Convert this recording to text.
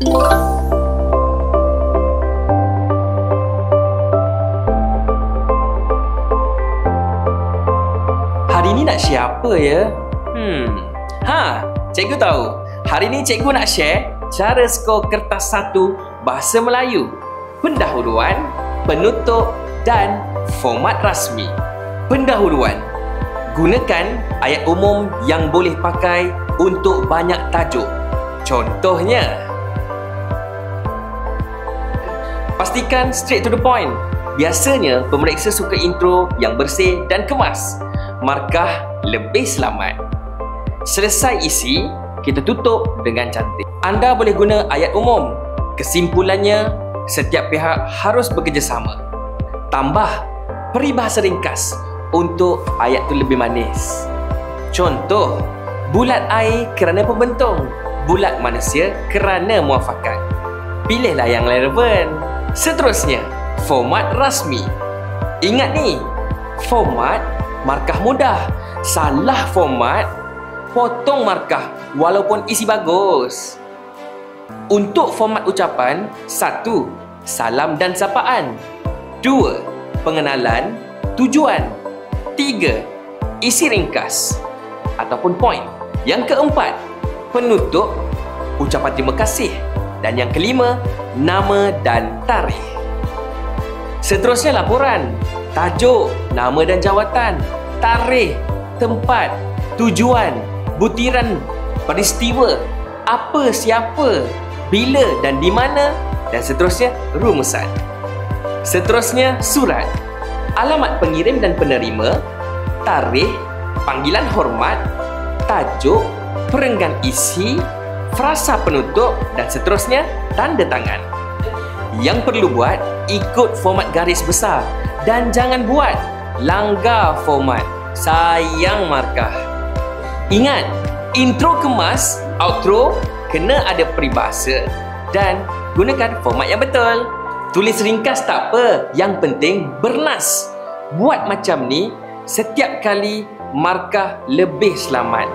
Hari ni nak share apa ya? Cikgu tahu. Hari ni cikgu nak share cara skor kertas 1 Bahasa Melayu, pendahuluan, penutup dan format rasmi. Pendahuluan. Gunakan ayat umum yang boleh pakai untuk banyak tajuk. Contohnya, pastikan straight to the point. Biasanya pemeriksa suka intro yang bersih dan kemas. Markah lebih selamat. Selesai isi, kita tutup dengan cantik. Anda boleh guna ayat umum. Kesimpulannya, setiap pihak harus bekerjasama. Tambah peribahasa ringkas untuk ayat tu lebih manis. Contoh, bulat air kerana pembentung, bulat manusia kerana muafakat. Pilihlah yang relevan. Seterusnya, format rasmi. Ingat ni, format markah mudah. Salah format, potong markah walaupun isi bagus. Untuk format ucapan, 1. Salam dan sapaan. 2. Pengenalan, tujuan. 3. Isi ringkas ataupun point. Yang keempat, penutup, ucapan terima kasih. Dan yang kelima, nama dan tarikh. Seterusnya laporan. Tajuk, nama dan jawatan, tarikh, tempat, tujuan, butiran, peristiwa, apa, siapa, bila dan di mana, dan seterusnya rumusan. Seterusnya surat. Alamat pengirim dan penerima, tarikh, panggilan hormat, tajuk, perenggan isi, frasa penutup dan seterusnya tanda tangan. Yang perlu buat, ikut format garis besar dan jangan buat langgar format. Sayang markah. Ingat, intro kemas, outro kena ada peribahasa dan gunakan format yang betul. Tulis ringkas tak apa, yang penting bernas. Buat macam ni, setiap kali markah lebih selamat.